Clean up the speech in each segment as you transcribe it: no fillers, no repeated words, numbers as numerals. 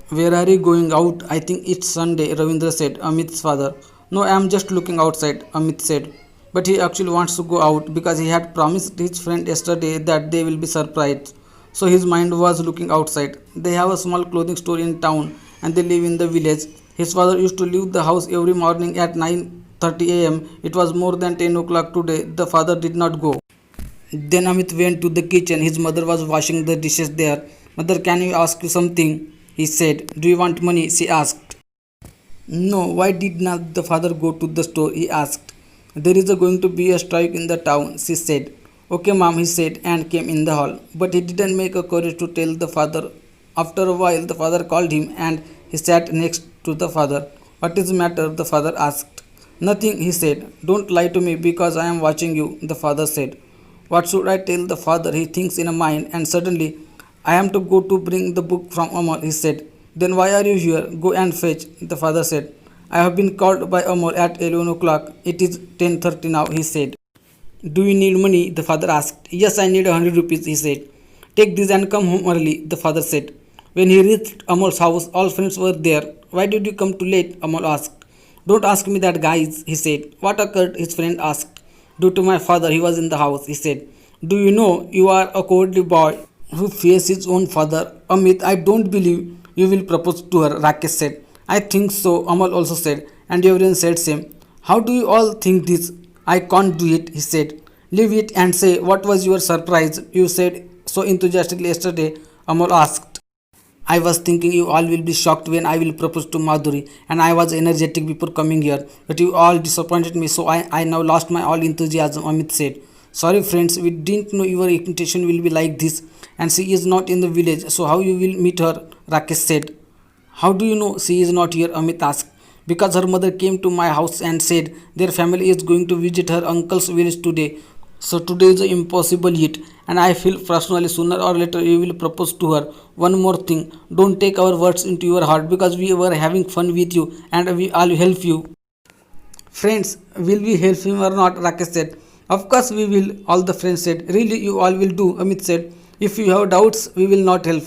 Where are you going out? I think it's Sunday, Ravindra said, Amit's father. No, I am just looking outside, Amit said. But he actually wants to go out because he had promised his friend yesterday that they will be surprised. So his mind was looking outside. They have a small clothing store in town and they live in the village. His father used to leave the house every morning at 9:30 a.m. It was more than 10 o'clock today. The father did not go. Then Amit went to the kitchen. His mother was washing the dishes there. Mother, can you ask you something? He said. Do you want money? She asked. No, why did not the father go to the store? He asked. There is going to be a strike in the town, she said. Okay, mom, he said and came in the hall. But he didn't make a courage to tell the father. After a while, the father called him and he sat next to the father. What is the matter? The father asked. Nothing, he said. Don't lie to me because I am watching you, the father said. What should I tell the father? He thinks in a mind, and suddenly, I am to go to bring the book from Amal, he said. Then why are you here? Go and fetch, the father said. I have been called by Amal at 11 o'clock. It is 10:30 now, he said. Do you need money? The father asked. Yes, I need 100 rupees, he said. Take this and come home early, the father said. When he reached Amal's house, all friends were there. Why did you come too late? Amal asked. Don't ask me that, guys, he said. What occurred? His friend asked. Due to my father, he was in the house, he said. Do you know you are a cowardly boy who fears his own father? Amit, I don't believe you will propose to her, Rakesh said. I think so, Amal also said, and everyone said same. How do you all think this? I can't do it, he said. Leave it and say, what was your surprise? You said so enthusiastically yesterday, Amal asked. I was thinking you all will be shocked when I will propose to Madhuri, and I was energetic before coming here, but you all disappointed me, so I now lost my all enthusiasm, Amit said. Sorry friends, we didn't know your invitation will be like this, and she is not in the village, so how you will meet her, Rakesh said. How do you know she is not here, Amit asked. Because her mother came to my house and said their family is going to visit her uncle's village today. So today is impossible yet, and I feel personally sooner or later you will propose to her. One more thing, don't take our words into your heart because we were having fun with you and we all help you. Friends, will we help him or not? Rakesh said. Of course we will, all the friends said. Really, you all will do, Amit said. If you have doubts, we will not help.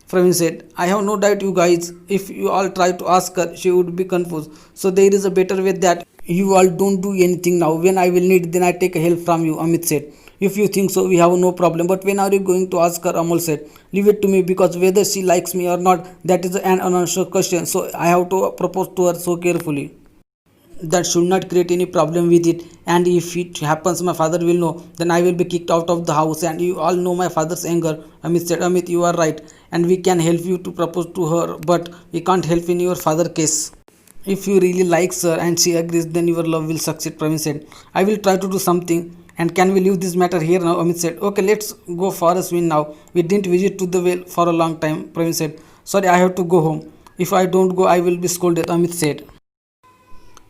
Praveen said, I have no doubt you guys. If you all try to ask her, she would be confused. So there is a better way that you all don't do anything now. When I will need, then I take help from you, Amit said. If you think so, we have no problem. But when are you going to ask her? Amal said. Leave it to me because whether she likes me or not, that is an unanswered question. So I have to propose to her so carefully. That should not create any problem with it, and if it happens my father will know, then I will be kicked out of the house, and you all know my father's anger. Amit said. Amit, you are right, and we can help you to propose to her, but we can't help in your father case. If you really like her and she agrees, then your love will succeed, Praveen said. I will try to do something. And can we leave this matter here now? Amit said. Okay, let's go for a swim now. We didn't visit to the well for a long time, Praveen said. Sorry, I have to go home. If I don't go, I will be scolded, Amit said.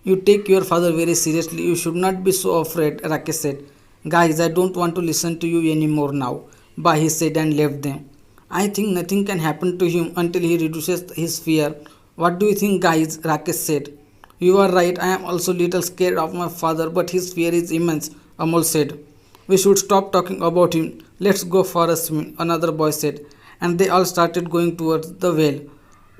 You take your father very seriously. You should not be so afraid, Rakesh said. Guys, I don't want to listen to you anymore now. Bye, he said and left them. I think nothing can happen to him until he reduces his fear. What do you think, guys? Rakesh said. You are right. I am also little scared of my father, but his fear is immense, Amol said. We should stop talking about him. Let's go for a swim, another boy said. And they all started going towards the well.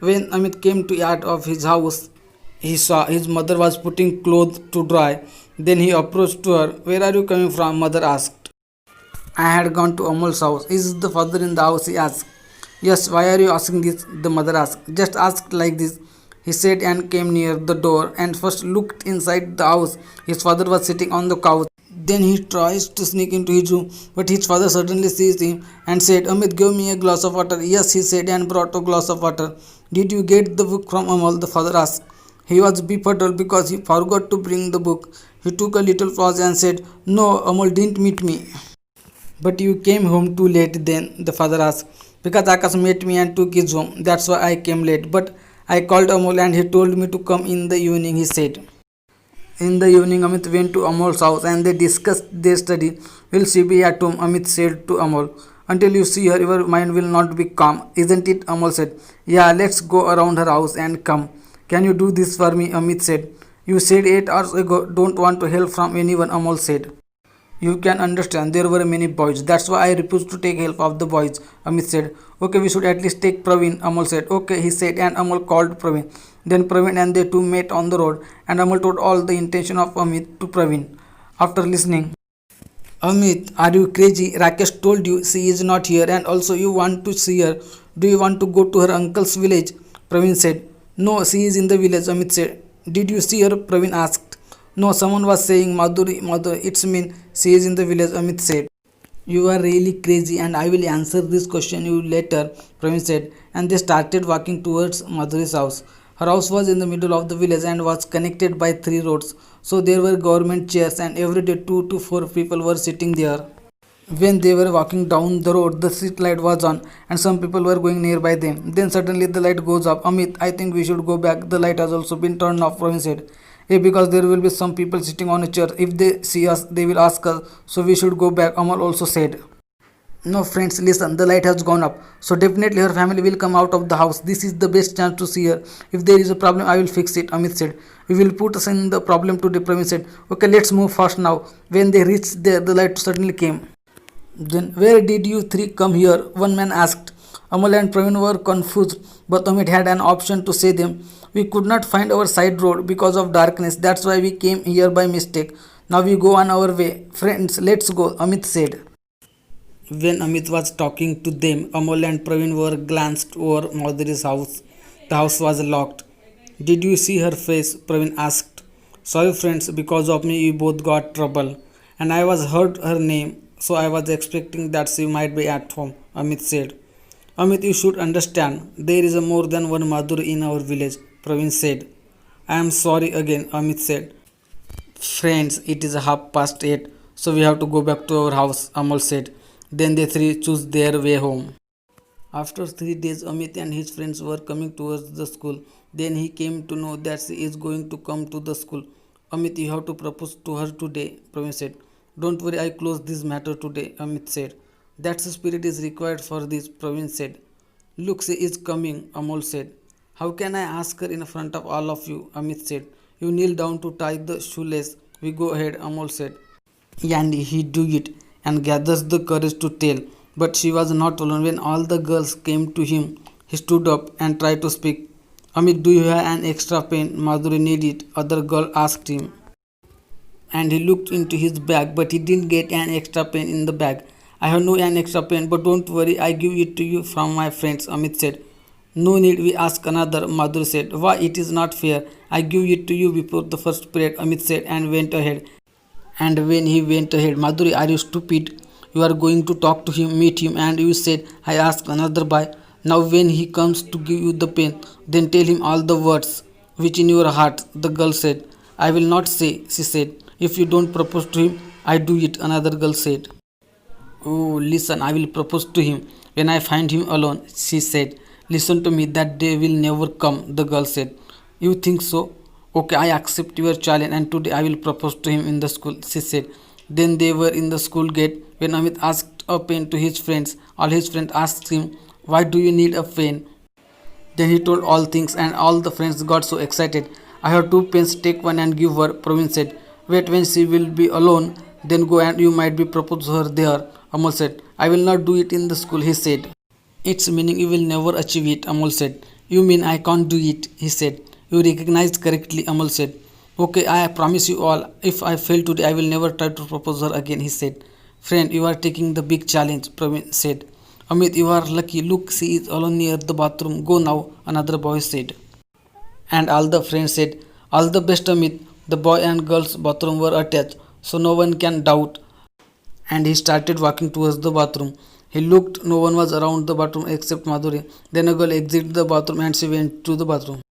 When Amit came to yard of his house, he saw his mother was putting clothes to dry. Then he approached to her. Where are you coming from? Mother asked. I had gone to Amal's house. Is the father in the house? He asked. Yes, why are you asking this? The mother asked. Just ask like this. He said and came near the door and first looked inside the house. His father was sitting on the couch. Then he tries to sneak into his room, but his father suddenly sees him and said, Amit, give me a glass of water. Yes, he said and brought a glass of water. Did you get the book from Amal? The father asked. He was befuddled because he forgot to bring the book. He took a little pause and said, No, Amal didn't meet me. But you came home too late then, the father asked. Because Akash met me and took his home. That's why I came late. But I called Amal and he told me to come in the evening, he said. In the evening, Amit went to Amal's house and they discussed their study. Will she be at home? Amit said to Amal. Until you see her, your mind will not be calm, isn't it? Amal said. Yeah, let's go around her house and come. Can you do this for me? Amit said. You said 8 hours ago, don't want to help from anyone, Amal said. You can understand there were many boys. That's why I refused to take help of the boys. Amit said. Okay, we should at least take Praveen. Amol said. Okay, he said, and Amol called Praveen. Then Praveen and they two met on the road, and Amol told all the intention of Amit to Praveen. After listening, Amit, are you crazy? Rakesh told you she is not here, and also you want to see her. Do you want to go to her uncle's village? Praveen said. No, she is in the village, Amit said. Did you see her? Praveen asked. No, someone was saying Madhuri, it's mean she is in the village, Amit said. You are really crazy and I will answer this question you later, Praveen said, and they started walking towards Madhuri's house. Her house was in the middle of the village and was connected by three roads, so there were government chairs and every day 2 to 4 people were sitting there. When they were walking down the road, the street light was on and some people were going nearby them. Then suddenly the light goes off. Amit, I think we should go back. The light has also been turned off, Praveen said. Yeah, because there will be some people sitting on a chair. If they see us, they will ask us. So we should go back, Amal also said. No, friends, listen, the light has gone up. So definitely her family will come out of the house. This is the best chance to see her. If there is a problem, I will fix it, Amit said. We will put us in the problem today, Praveen said. Okay, let's move fast now. When they reached there, the light suddenly came. Then, where did you three come here? One man asked. Amal and Praveen were confused, but Amit had an option to say them. We could not find our side road because of darkness. That's why we came here by mistake. Now we go on our way. Friends, let's go, Amit said. When Amit was talking to them, Amol and Praveen were glanced over Madhuri's house. The house was locked. Did you see her face? Praveen asked. Sorry friends, because of me you both got trouble. And I was heard her name, so I was expecting that she might be at home, Amit said. Amit, you should understand, there is a more than one Madhuri in our village, Praveen said. I am sorry again, Amit said. Friends, it is 8:30, so we have to go back to our house, Amal said. Then they three chose their way home. After 3 days, Amit and his friends were coming towards the school. Then he came to know that she is going to come to the school. Amit, you have to propose to her today, Praveen said. Don't worry, I close this matter today, Amit said. That spirit is required for this, Praveen said. Look, she is coming, Amol said. How can I ask her in front of all of you, Amit said. You kneel down to tie the shoelace. We go ahead, Amol said. And he do it and gathers the courage to tell. But she was not alone. When all the girls came to him, he stood up and tried to speak. Amit, do you have an extra pen? Madhuri need it, other girl asked him. And he looked into his bag, but he didn't get an extra pen in the bag. I have no an extra pen, but don't worry, I give it to you from my friends, Amit said. No need, we ask another, Madhuri said. Why, it is not fair. I give it to you before the first period, Amit said, and went ahead. And when he went ahead, Madhuri, are you stupid? You are going to talk to him, meet him, and you said, I ask another boy. Now when he comes to give you the pen, then tell him all the words which in your heart, the girl said. I will not say, she said. If you don't propose to him, I do it, another girl said. Oh, listen, I will propose to him when I find him alone, she said. Listen to me, that day will never come, the girl said. You think so? Okay, I accept your challenge and today I will propose to him in the school, she said. Then they were in the school gate when Amit asked a pen to his friends. All his friends asked him, why do you need a pen? Then he told all things and all the friends got so excited. I have 2 pens, take one and give her, Praveen said. Wait, when she will be alone, then go and you might be proposed to her there, Amal said. I will not do it in the school, he said. Its meaning you will never achieve it, Amal said. You mean I can't do it, he said. You recognized correctly, Amal said. Okay, I promise you all, if I fail today, I will never try to propose her again, he said. Friend, you are taking the big challenge, Praveen said. Amit, you are lucky. Look, she is alone near the bathroom. Go now, another boy said. And all the friends said, all the best, Amit. The boy and girl's bathroom were attached, so no one can doubt. And he started walking towards the bathroom. He looked, no one was around the bathroom except Madhuri. Then a girl exited the bathroom and she went to the bathroom.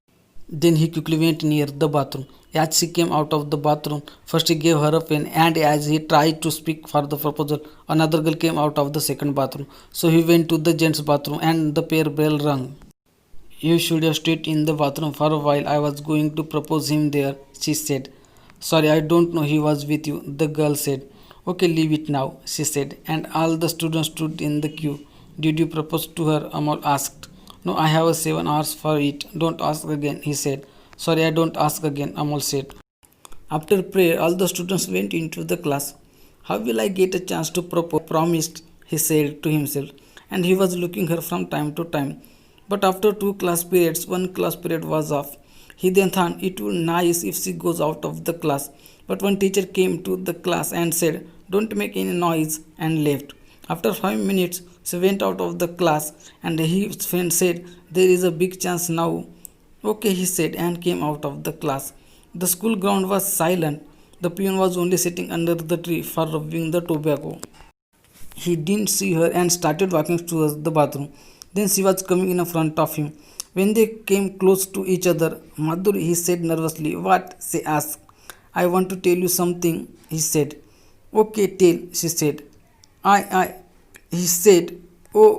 Then he quickly went near the bathroom. As she came out of the bathroom, first he gave her a pen, and as he tried to speak for the proposal, another girl came out of the second bathroom. So he went to the gents' bathroom and the prayer bell rang. You should have stayed in the bathroom for a while. I was going to propose him there, she said. Sorry, I don't know he was with you, the girl said. Okay, leave it now, she said, and all the students stood in the queue. Did you propose to her? Amal asked. No, I have 7 hours for it. Don't ask again, he said. Sorry, I don't ask again, Amal said. After prayer, all the students went into the class. How will I get a chance to propose? Promised, he said to himself, and he was looking her from time to time. But after two class periods, one class period was off. He then thought it would be nice if she goes out of the class. But one teacher came to the class and said, "Don't make any noise," and left. After 5 minutes, she went out of the class, and his friend said, "There is a big chance now." "Okay," he said, and came out of the class. The school ground was silent. The peon was only sitting under the tree for rubbing the tobacco. He didn't see her and started walking towards the bathroom. Then she was coming in front of him. When they came close to each other, "Madhuri," he said nervously. "What?" she asked. "I want to tell you something," he said. "Okay, tell," she said. He said. "Oh,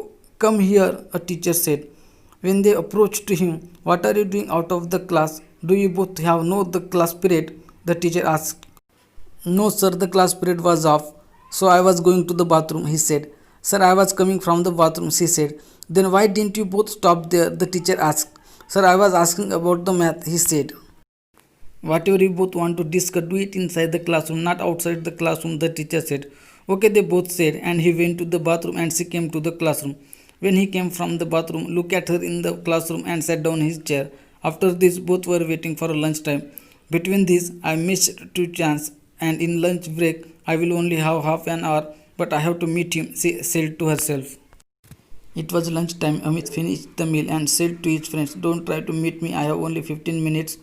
come here," a teacher said. When they approached to him, "What are you doing out of the class? Do you both have no the class period?" the teacher asked. "No, sir, the class period was off, so I was going to the bathroom," he said. "Sir, I was coming from the bathroom," she said. "Then why didn't you both stop there?" the teacher asked. "Sir, I was asking about the math," he said. "Whatever you both want to discuss, do it inside the classroom, not outside the classroom," the teacher said. "Okay," they both said, and he went to the bathroom and she came to the classroom. When he came from the bathroom, looked at her in the classroom and sat down in his chair. After this, both were waiting for lunchtime. "Between these, I missed two chances, and in lunch break, I will only have half an hour, but I have to meet him," she said to herself. It was lunchtime. Amit finished the meal and said to his friends, "Don't try to meet me, I have only 15 minutes.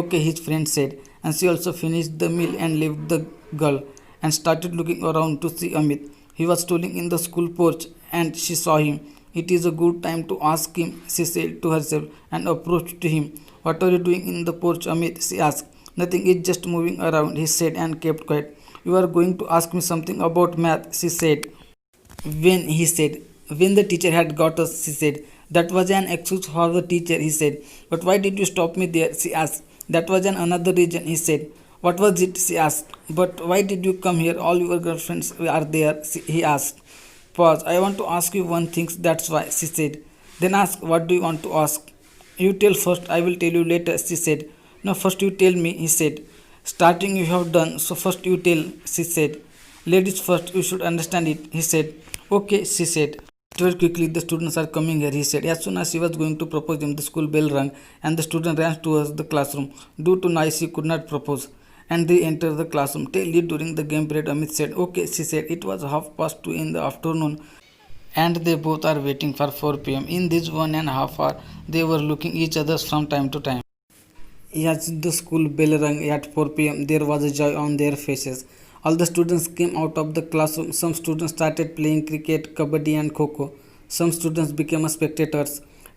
"Okay," his friend said, and she also finished the meal and left the girl and started looking around to see Amit. He was strolling in the school porch and she saw him. "It is a good time to ask him," she said to herself and approached to him. "What are you doing in the porch, Amit?" she asked. "Nothing, it's just moving around," he said and kept quiet. "You are going to ask me something about math," she said. "When?" he said. "When the teacher had got us," she said. "That was an excuse for the teacher," he said. "But why did you stop me there?" she asked. "That was another reason," he said. "What was it?" she asked. "But why did you come here? All your girlfriends are there," he asked. Pause. "I want to ask you one thing, that's why," she said. "Then ask. What do you want to ask?" "You tell first, I will tell you later," she said. "No, first you tell me," he said. "Starting you have done, so first you tell," she said. "Ladies first, you should understand it," he said. "Okay," she said. "Very quickly, the students are coming here," he said. As soon as he was going to propose him, the school bell rang, and the student ran towards the classroom. Due to noise, he could not propose, and they entered the classroom. "Tell it during the game period," Amit said. "Okay," she said. It was 2:30 in the afternoon, and they both are waiting for 4 p.m. In this 1.5 hours, they were looking each other from time to time. As the school bell rang at 4 p.m., there was a joy on their faces. All the students came out of the classroom. Some students started playing cricket, kabaddi, and kho. Some students became spectators.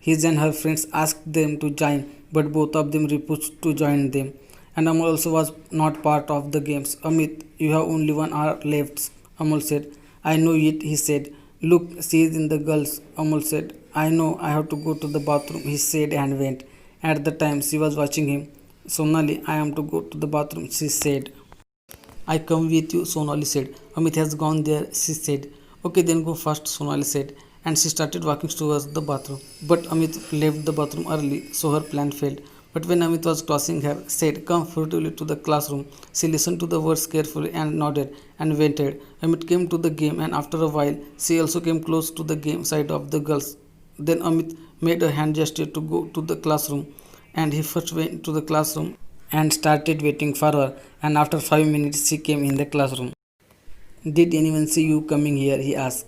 His and her friends asked them to join, but both of them refused to join them. And Amal also was not part of the games. "Amit, you have only 1 hour left," Amal said. "I know it," he said. "Look, she is in the girls," Amal said. "I know, I have to go to the bathroom," he said and went. At the time, she was watching him. "Sonali, I am to go to the bathroom," she said. "I come with you," Sonali said. "Amit has gone there," she said. "Okay, then go first," Sonali said, and she started walking towards the bathroom. But Amit left the bathroom early, so her plan failed. But when Amit was crossing her, said, "Come furtively to the classroom," she listened to the words carefully and nodded and waited. Amit came to the game, and after a while, she also came close to the game side of the girls. Then Amit made a hand gesture to go to the classroom, and he first went to the classroom and started waiting for her, and after 5 minutes she came in the classroom. "Did anyone see you coming here?" he asked.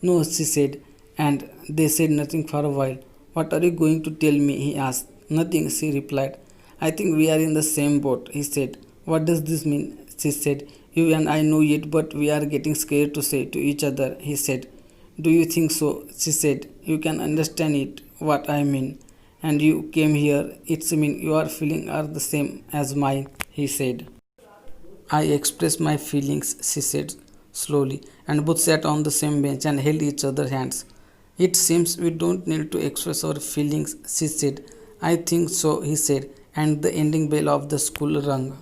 "No," she said, and they said nothing for a while. "What are you going to tell me?" he asked. "Nothing," she replied. "I think we are in the same boat," he said. "What does this mean?" she said. "You and I know it, but we are getting scared to say to each other," he said. "Do you think so?" she said. "You can understand it, what I mean. And you came here, it's mean your feelings are the same as mine," he said. "I express my feelings," she said slowly, and both sat on the same bench and held each other's hands. "It seems we don't need to express our feelings," she said. "I think so," he said, and the ending bell of the school rang.